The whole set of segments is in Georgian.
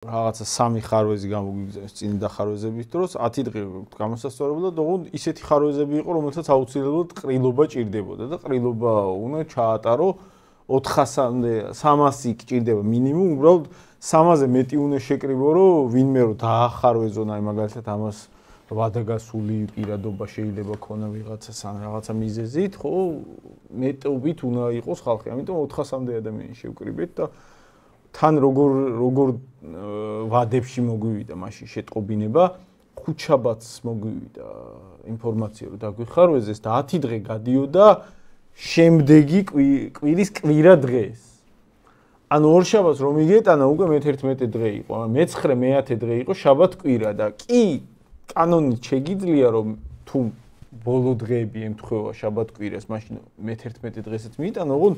რაღაცა სამი ხარვეზი გამოგვიგზავნეს წინ დახარვეზების დროს 10 დღე გამოსასწორებლად, ოღონდ ისეთი ხარვეზები იყო, რომელთაც აუცილებლად ყრილობა ჭირდებოდა და ყრილობა უნდა ჩაატარო 400-მდე 300 გჭირდება მინიმუმ, უბრალოდ 300-ზე მეტი უნდა შეკრიბო, რომ ვინმე რომ დაახარვეზონ, აი მაგალითად ამას ვადაგასული პირადობა შეიძლება ქონა ვიღაცას ან რაღაცა მიზეზით, ხო, მეტობით უნდა იყოს ხალხი, ამიტომ 400-მდე ადამიანი შევკრიბეთ და თან როგორ ვადებში მოგვივიდა მაშინ შეტყობინება, ხუთშაბათს მოგვივიდა ინფორმაცია რომ დაგვიხარვეზეს და 10 დღე გადიოდა შემდეგი კვირის კვირა დღეს. ანუ ორშაბათს რომ იგეტანა უკვე მე-11 დღე იყო, მე-9 მე-10 დღე იყო შაბათ კვირა და კი კანონით შეგიძლია რომ თუ ბოლო დღეები ემთხვევა შაბათ კვირას, მაშინ მე-11 დღესაც მიიტანა, ოღონდ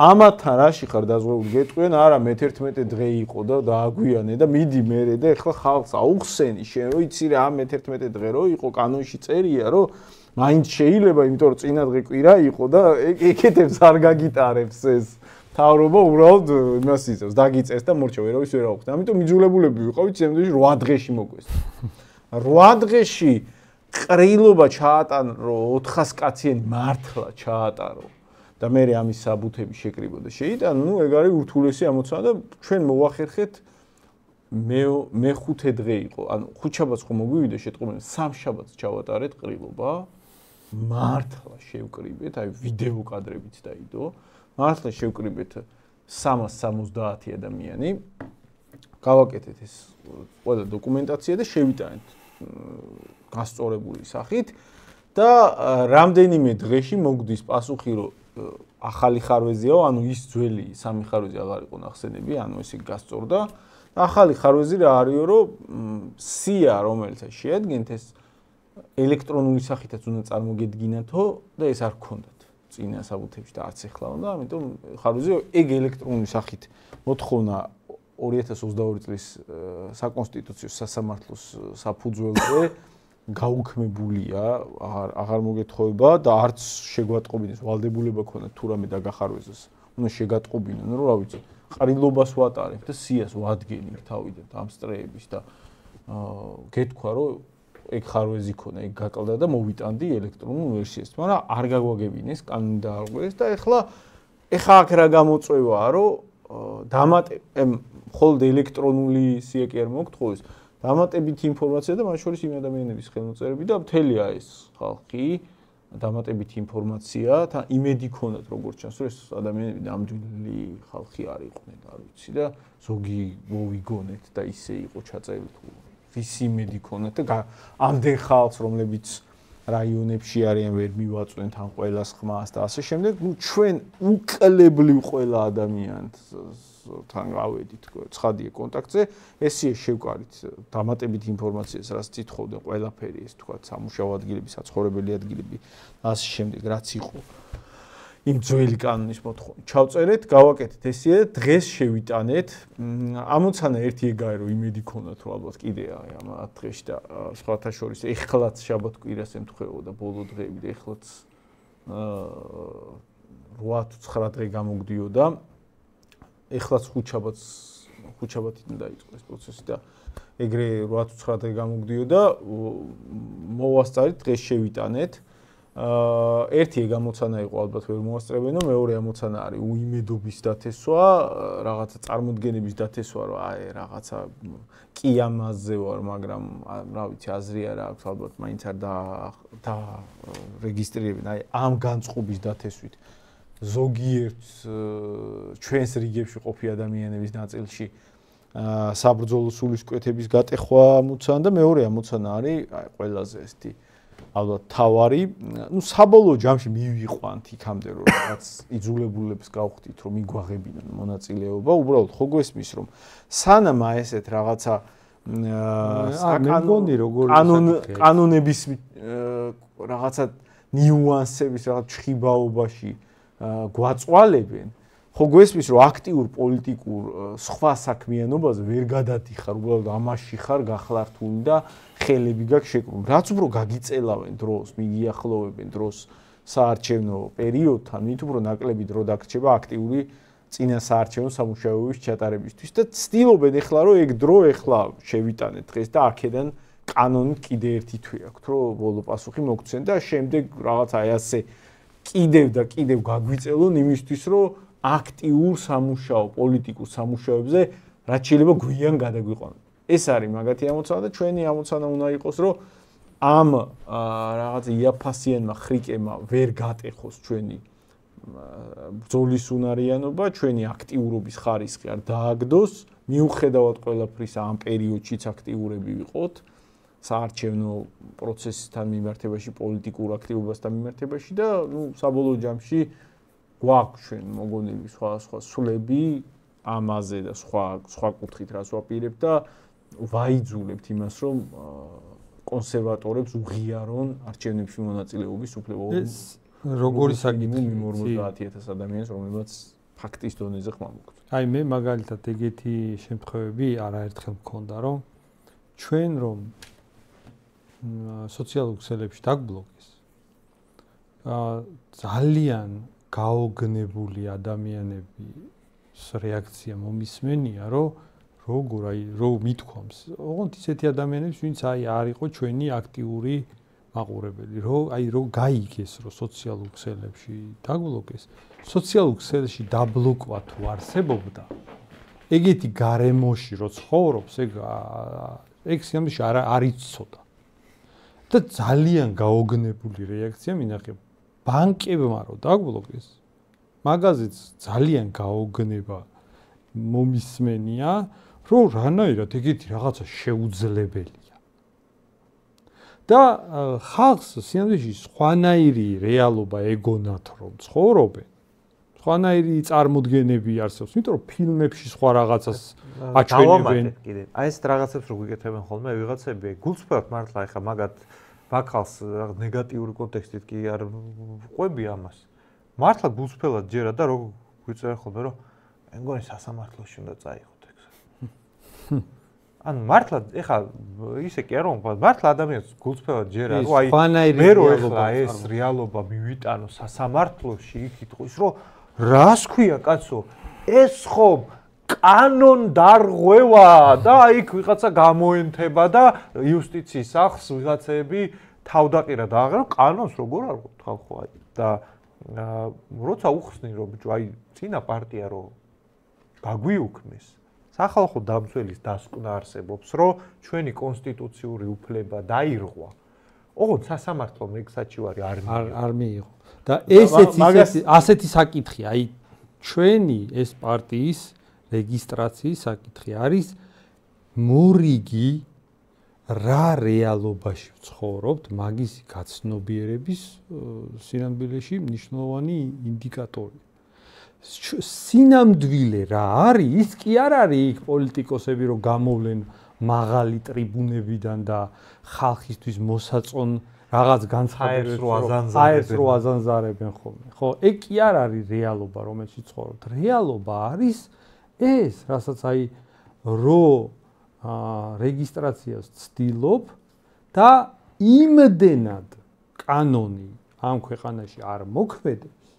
ამათან რაში ხარ დაზღვეული გეტყვიან, არა მე-11 დღე იყო და დააგვიანე და მიდი მერე და ეხლა ხალხს აუხსენი შენ რომ იცი რა მე-11 დღე რო იყო კანონში წერია რომ მაინც შეიძლება, იმიტომ რომ წინა დღე კვირა იყო და ეკეთებს არ გაგიტარებს ეს თავრობა უბრალოდ იმას იწევს, დაგიწეს და მორჩა ვერავის ვერ აუხსნა. ამიტომ მიძულებლები ვიყავით შემდგომში 8 დღეში მოგვეს. 8 დღეში ყრილობა ჩაატარო 400 კაციანი მართლა ჩაატარო და მე ამის საბუთები შეკრიბო და შეიტანო, ნუ ეგ არის ურთულესი ამოცანა და ჩვენ მოვახერხეთ მე-5 დღე იყო, ანუ ხუთშაბათს ხომ მოგვივიდა შეტყობინება, სამშაბათს ჩავატარეთ ყრილობა, მართლა შევკრიბეთ, აი ვიდეო კადრებიც დაიდო, მართლა შევკრიბეთ 370 ადამიანი, გავაკეთეთ ეს ყველა დოკუმენტაცია და შევიტანეთ გასწორებული სახით და რამდენიმე დღეში მოგდის პასუხი რომ ახალი ხარვეზიაო, ანუ ის ძველი სამი ხარვეზი აღარ იყო ნახსენები, ანუ ესე გასწორდა. ახალი ხარვეზი რა არისო, რომ სია, რომელიც შეადგენთ ეს ელექტრონული სახითაც უნდა წარმოგედგინათო და ეს არ გქონდათ წინა საბუთებში და არც ეხლა უნდა, ამიტომ ხარვეზი ეგ ელექტრონული სახით მოთხოვნა 2022 წლის საკონსტიტუციო სასამართლოს საფუძველზე გაუქმებულია, აღარ მოგეთხოვება და არც შეგვატყობინეს ვალდებულება ქონდა თუ რამე დაგახარვეზოს. უნდა შეგატყობინონ, რომ რა ვიცი, ყრილობას ვატარებ და სიას ვადგენებ თავიდან ამ სტრეების და გეთქვა, რომ ეგ ხარვეზი ქონა, ეგ გაკლდა და მოვიტანდი ელექტრონულ ვერსიას. მაგრამ არ გაგვაგებინეს, კანონი დაარღვევეს და ეხლა აქ რა გამოწვევაა, რომ მხოლოდ ელექტრონული სია კი არ მოგთხოვეს, დამატებითი ინფორმაცია და მათ შორის იმ ადამიანების ხელმოწერები და მთელია ეს ხალხი, დამატებითი ინფორმაცია, თან იმედი ქონდათ როგორც ჩანს, რომ ეს ადამიანები ნამდვილი ხალხი არ იყვნენ, არ ვიცი და ზოგი მოვიგონეთ და ისე იყო ჩაწერილი თუ ვის იმედი ქონდათ და ამდენ ხალხს, რომლებიც რაიონებში არიან, ვერ მივაწვენთ ამ ყველას ხმას და ასე შემდეგ, ნუ ჩვენ უკლებლივ ყველა ადამიანს თან გავედით ცხადია კონტაქტზე, ესია შევკარით დამატებით ინფორმაციას, რაც თითხოვდნენ ყველაფერი, ეს თქვა სამუშაო ადგილები, საცხოვრებელი ადგილები, ასე შემდეგ, რაც იყო იმ ძველი კანონის მოთხოვნით. ჩავწერეთ, გავაკეთეთ ესია, დღეს შევიტანეთ. ამოცანა ერთი ეგაა, რომ იმედი ქონდათ, რომ ალბათ კიდე ამ 10 დღეში და სხვათა შორის ეხლაც შაბათ კვირას ემთხვეოდა ბოლო დღეები და ეხლაც 8-9 დღე გამოგვდიოდა. ეხლაც ხუთშაბათიდან დაიწყო ეს პროცესი და ეგრე 8-9 დღე გამოგვდიოდა, მოვასწარით, დღეს შევიტანეთ. ერთი ეგ ამოცანა იყო ალბათ ვერ მოასწრებენო, მეორე ამოცანა არის უიმედობის დათესვა, რაღაცა წარმოდგენების დათესვა, რომ აი რაღაცა კი ამაზე ვარ, მაგრამ რა ვიცი, აზრი არა აქვს, ალბათ მაინც არ და რეგისტრირებენ, აი ამ განწყობის დათესვით. ზოგიერთ ჩვენს რიგებში ყოფი ადამიანების ნაწილში საბრძოლო სულისკვეთების გატეხვა ამოცანა და მეორე ამოცანა არის აი ყველაზე ესეთი ალბათ თავარი, ნუ საბოლოო ჯამში მივიყვანთ იქამდე რომ რაღაც იძულებულებს გავხდით რომ მიგვაღებინონ მონაწილეობა, უბრალოდ ხო გვესმის რომ სანამ ესეთ რაღაცა კანონების რაღაცა ნიუანსების რაღაც ჩხიბაობაში გვაწვალებენ, ხო გვესმის რომ აქტიურ პოლიტიკურ სხვა საქმიანობაზე ვერ გადადიხარ, უბრალოდ ამაში ხარ გახლართული და ხელები გაქვს შეკრული. რაც უფრო გაგიწელავენ დროს, მიგიახლოვებენ დროს საარჩევნო პერიოდთან, მით უფრო ნაკლები დრო დაგრჩება აქტიური წინა საარჩევნო სამუშაოების ჩატარებისთვის და ცდილობენ ეხლა რომ ეგ დრო ეხლა შევიტანეთ დღეს და აქედან კანონით კიდე ერთი თვე აქვთ რომ ბოლო პასუხი მოგცენ და შემდეგ რაღაც აი ასე კიდევ და კიდევ გაგვიწელონ იმისთვის რომ აქტიურ სამუშაო პოლიტიკურ სამუშაოებზე რაც შეიძლება გვიან გადაგვიყვანონ. ეს არის მაგათი ამოცანა და ჩვენი ამოცანა უნდა იყოს რომ ამ რაღაც იაფასიანმა ხრიკებმა ვერ გატეხოს ჩვენი ბრძოლის უნარიანობა, ჩვენი აქტიურობის ხარისხი არ დააგდოს, მიუხედავად ყველაფრისა ამ პერიოდშიც აქტიურები ვიყოთ საარჩევნო პროცესთან მიმართებაში, პოლიტიკურ აქტივობასთან მიმართებაში და საბოლოო ჯამში გვაქვს ჩვენ მოგონილი სხვა სულები ამაზე და სხვა კუთხით რას ვაპირებთ და ვაიძულებთ იმას, რომ კონსერვატორებს უღიარონ არჩევნებში მონაწილეობის უფლება. როგორი საკითხი 50,000 ადამიანს, რომელსაც ფაქტის დონეზე ხმამოქვთ. აი მე მაგალითად ეგეთი შემთხვევები არაერთხელ მქონდა, რომ ჩვენ რომ სოციალურ ქსელებში დაგბლოკეს, ძალიან გაოგნებული ადამიანების რეაქცია მომისმენია, რომ რო მithქვამს, ოღონდ ისეთი ადამიანებს, ვინც აი არ იყო ჩვენი აქტიური მაყურებელი, რო გაიგეს, რომ სოციალურ ქსელებში დაგბლოკეს, სოციალურ ქსელში დაბლოკვა თუ არსებობდა, ეგეთი გარემოში რო ცხოვრობს, ეგ სიამოვნებაში არ იცოდა. და ძალიან გაოგნებული რეაქცია მინახე. ბანკებმა რო დაგბლოკეს, მაგაზეც ძალიან გაოგნება მომისმენია, რომ რანაირად ეგეთი რაღაცა შეუძლებელია. და ხალხს სიამოვნებაში სხვანაირი რეალობა ეგონათ რომ ცხოვრობენ. სხვანაირი წარმოდგენები არსებობს, იმიტომ რომ ფილმებში სხვა რაღაცას აჩვენებენ. აი ეს რაღაცებს რო გიკეთებენ ხოლმე ვიღაცები, გულწრფელად მართლა ეხა მაგათ ბაქალს ნეგატიური კონტექსტით კი არ ყვები ამას. მართლა გულწრფელად ჯერა და რო გვიწერენ ხოლმე რომ მეგონი სასამართლოში უნდა წაიღოთ ეგ. ანუ მართლა ეხა ისე კი არ რომ მართლა ადამიანს გულწრფელად ჯერა რომ აი მე რო ეხლა ეს რეალობა მივიტანო სასამართლოში იქით ხო ის რომ რას ქვია კაცო ეს ხომ კანონ დარღვევა და იქ ვიღაცა გამოენთება და იუსტიციის სახლს ვიღაცები თავდაყირა დააღერო კანონს როგორ არ გქონდა ხო აი და როცა უხსნი რომ ბიჭო აი წინა პარტია რო გაგვიუქმეს სახალხო დამცველის დასკვნა არსებობს რომ ჩვენი კონსტიტუციური უფლება დაირღვა ოღონდ სასამართლომ ეგ საჩივარი არ მიიღო და ასეთი საკითხი აი ჩვენი ეს პარტიის რეგისტრაციის საკითხი არის მორიგი რა რეალობაში ვცხოვრობთ მაგის გაცნობიერების სინამდვილეში მნიშვნელოვანი ინდიკატორი. სინამდვილე რა არის, ის კი არ არის იქ პოლიტიკოსები რომ გამოვლენ მაღალი ტრიბუნებიდან და ხალხისთვის მოსაწონ რაღაც განცხადებებს რო აზანზარებენ ხოლმე. ხო, ეგ კი არ არის რეალობა, რომელშიც ცხოვრობთ. რეალობა არის ეს, რასაც აი რო რეგისტრაციას ცდილობ და იმდენად კანონი ამ ქვეყანაში არ მოქმედებს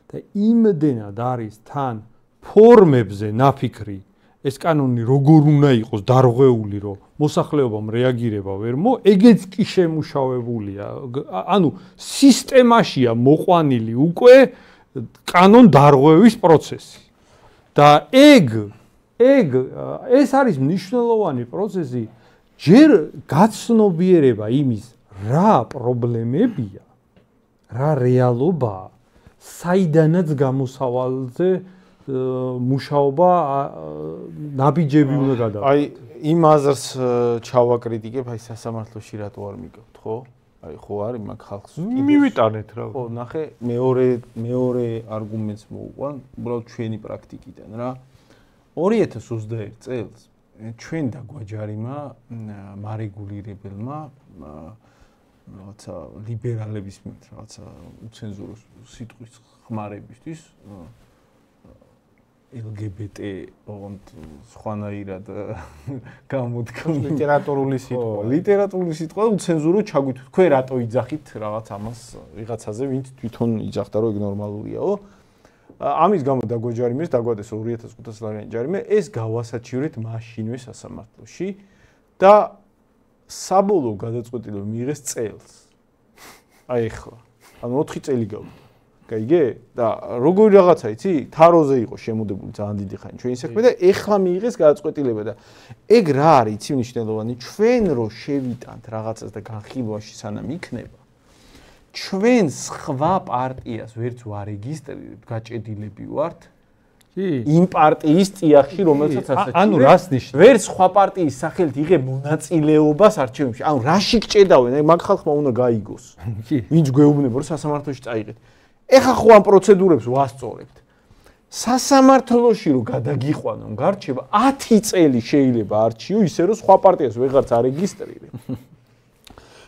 და იმდენად არის თან ფორმებზე ნაფიქრი ეს კანონი როგორ უნდა იყოს დარღვეული რომ მოსახლეობამ რეაგირება ვერ ეგეც კი შემუშავებულია ანუ სისტემაშია მოყვანილი უკვე კანონ დარღვევის პროცესი და ეს არის მნიშვნელოვანი პროცესი ჯერ გაცნობიერება იმის რა პრობლემებია რა რეალობაა საიდანაც გამოსავალზე მუშაობა ნაბიჯები უნდა გადავა აი იმ აზრს ჩავაკრიტიკებ აი სასამართლოში რატო არ მიგავთ ხო აი ხო არის მაგ ხალხს მივიტანეთ რა ხო ნახე მეორე არგუმენტს მოვუყვან უბრალოდ ჩვენი პრაქტიკიდან რა 2021 წელს ჩვენ დაგვაჯარიმა მარეგულირებელმა რაღაცა ლიბერალების მიმართ რაღაცა უცენზურო სიტყვის ხმარებისთვის LGBT ოღონდ სხვანაირად გამოდგა ლიტერატურული სიტყვა. ლიტერატურული სიტყვა უცენზურო ჩაგვით. თქვენ რატო იძახით რაღაც ამას ვიღაცაზე, ვინც თვითონ იძახდა რომ ეგ ნორმალურიაო. ამის გამო დაგვაჯარიმეს, დაგვადეს 2500 ლარიანი ჯარიმე, ეს გავასაჩივრეთ მაშინვე სასამართლოში და საბოლოო გადაწყვეტილება მიიღეს წელს. აი ახლა. ანუ 4 წელი გავიდა. გაიგე? და როგორი რაღაცა იცი? თაროზე იყო შემოდებული ძალიან დიდი ხანი ჩვენი საქმე და ეხლა მიიღეს გადაწყვეტილება და ეგ რა არის იცი მნიშვნელოვანი? ჩვენ რო შევიტანთ რაღაცას და განხილვაში სანამ იქნება ჩვენ სხვა პარტიას ვერც ვარეგისტრირებთ, გაჭედილები ვართ. იმ პარტიის წიაღში, რომელსაც ასაჩივრებს. ანუ რას ნიშნავს? ვერც სხვა პარტიის სახელით იღებ მონაწილეობას არჩევნებში. ანუ რაში გჭედავენ? მაგ ხალხმა უნდა გაიგოს. ვინც გვეუბნება, რომ სასამართლოში წაიღეთ. ეხა ხო ამ პროცედურებს ვასწორებთ. სასამართლოში რო გადაგიყვანონ გარჩევა 10 წელი შეიძლება არჩიო ისე რომ სხვა პარტიას ვეღარც არეგისტრირებ.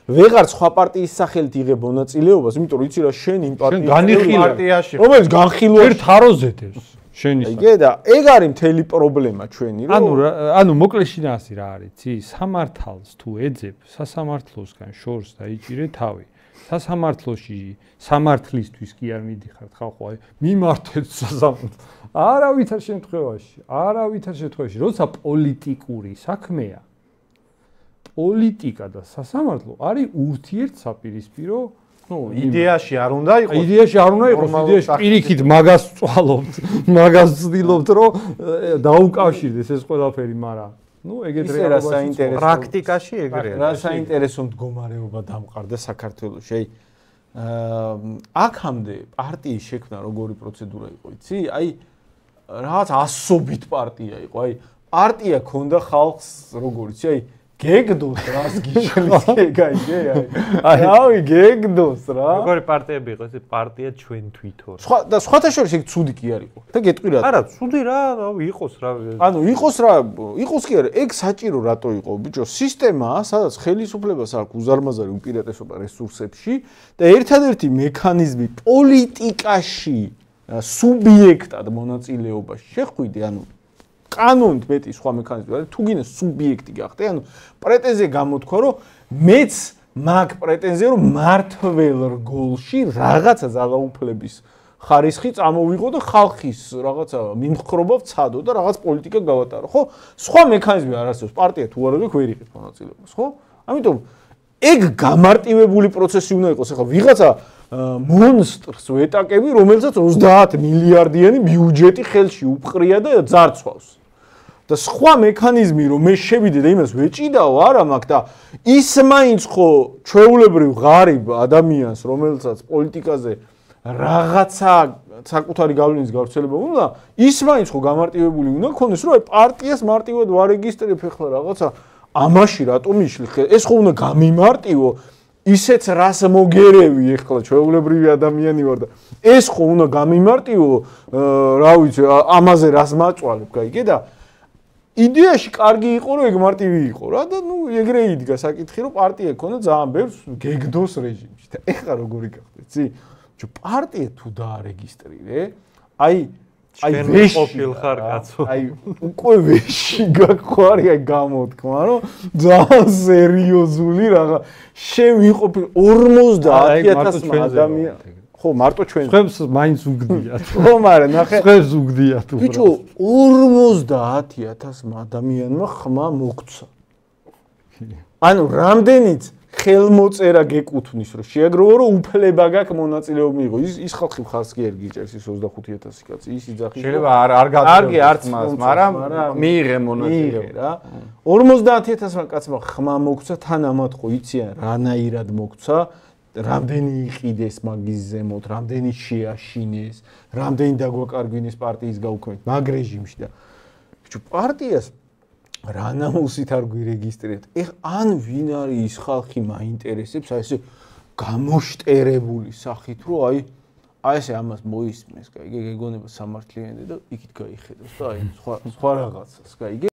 ვეღარ სხვა პარტიის სახელით იღებ მონაწილეობას, იმიტომ რომ იცი რა შენ იმ პარტიაში, რომელიც განხილვაში ერთ თაროზეთებს შენი. აიგე და ეგ არის მთელი პრობლემა ჩვენი, რომ ანუ მოკლედ შინაასი რა არის, იცი? სამართალს თუ ეძებ, სასამართლოსგან შორს დაიჭირე თავი. სასამართლოში სამართლისთვის კი არ მიდიხართ ხალხო, აი მიმართეთ სასამართლოს. არავითარ შემთხვევაში, როცა პოლიტიკური საქმეა, პოლიტიკა და სასამართლო არის ურთიერთსაპირისპირო, იდეაში არ უნდა იყოს. იდეაში პირიქით მაგას წვალობთ, მაგას ვცდილობთ, რომ დაუკავშირდეს ეს ყველაფერი, მაგრამ ეგეთ რეალობაში პრაქტიკაში ეგრეა. რა საინტერესო მდგომარეობა დამყარდა საქართველოში. აი აქამდე პარტიის შექმნა როგორი პროცედურა იყო, იცი? აი რაღაც ასობით პარტია იყო. აი პარტია ქონდა ხალხს როგორიც, აი გეგდოს რას გიშლის გაიგე აი რავი გეგდოს რა როგორი პარტიები იყო ეს პარტია ჩვენ თვითონ და სხვათა შორის ეგ ცუდი კი არ იყო და გეტყვი რა არა ცუდი რა რავი იყოს რა ანუ იყოს რა იყოს კი არა ეგ საჭირო რატო იყო ბიჭო სისტემაა სადაც ხელისუფლებას აქვს უზარმაზარი უპირატესობა რესურსებში და ერთადერთი მექანიზმი პოლიტიკაში სუბიექტად მონაწილეობაში შეხვიდე ანუ კანონით მეტი სხვა მექანიზმი არის თუ გინდა სუბიექტი გახდე ანუ პრეტენზია გამოთქვა რომ მეც მაგ პრეტენზია რომ მართվել რგოლში რაღაცა ძალაუფლების ხარისხი წამოვიღო და ხალხის რაღაცა მიმხრობა ვცადო და რაღაც პოლიტიკა გავატარო ხო სხვა მექანიზმი არ არსებობს პარტია თუ არ აქვს ვერ იღებს მონაწილეობას ხო ამიტომ ეგ გამარტივებული პროცესი უნდა იყოს ახლა ვიღაცა მონსტრს ვეტაკები რომელსაც 30 მილიარდიანი ბიუჯეტი ხელში უფყრია და ძარცვავს და სხვა მექანიზმი რომ მე შევიდე და იმას ვეჭიდაო არა მაქვს და ის მაინც ხო ჩვეულებრივ ღარიბ ადამიანს რომელსაც პოლიტიკაზე რაღაცა საკუთარი გავლენის გავრცელება უნდა ის მაინც ხო გამარტივებული უნდა ქონდეს რომ აი პარტიას მარტივად ვარეგისტრირებ ახლა რაღაცა ამაში რატომ მიშლი ეს ხო უნდა გამიმარტივო ისეც რას მოგერევი ახლა ჩვეულებრივი ადამიანი ვარ და ეს ხო უნდა გამიმარტივო რა ვიცი ამაზე რას მაწვალებ გაიგე და იდეაში კარგი იყო რომ ეგ მარტივი იყო რა და ნუ ეგრე იდგა საკითხი რომ პარტია ქონდა ძალიან ბევრს გეგდოს რეჟიმში და ეხლა როგორი გახდა იცი ჩუ პარტია თუ დაარეგისტრირე აი ვეში ყოფილ ხარ კაცო აი უკვე ვეში გაქვარი აი გამოთქმა რომ ძალიან სერიოზული რაღაც შევიყოფილ 50000 ადამიანი ხო მარტო ჩვენ ხებს მაინც უგდიათ ხო მაგრამ ნახე ხებს უგდიათ უბრალოდ ბიჭო 50000 ადამიანმა ხმა მოგცა ანუ რამდენიც ხელმოწერა გეკუთვნის რომ შეაგროვო რომ უფლება გაქვს მონაწილეობა მიიღო ის ხალხი ხალხს კი არ გიჭერს ის 25000 კაცი ის იძახის შეიძლება არ კარგი არც მას მაგრამ მიიღე მონაწილეობა რა 50000 კაცმა ხმა მოგცა თან ამათ ხო იციან რანაირად მოგცა რამდენი იყიდეს მაგის ზემოთ რამდენი შეაშინეს რამდენი დაგვაკარგვინეს პარტიის გაუქმებით მაგ რეჟიმში და ბიჭო პარტიას რანაუსით არ გვირეგისტრირებთ. ეხ ან ვინ არის ის ხალხი მაინტერესებს, აი ესე გამოშტერებული სახით, რომ აი ესე ამას მოისმეს, გაიგე, გეგონება სამართლიანი და იქით გაიხედოს და აი სხვა რაღაცას, გაიგე?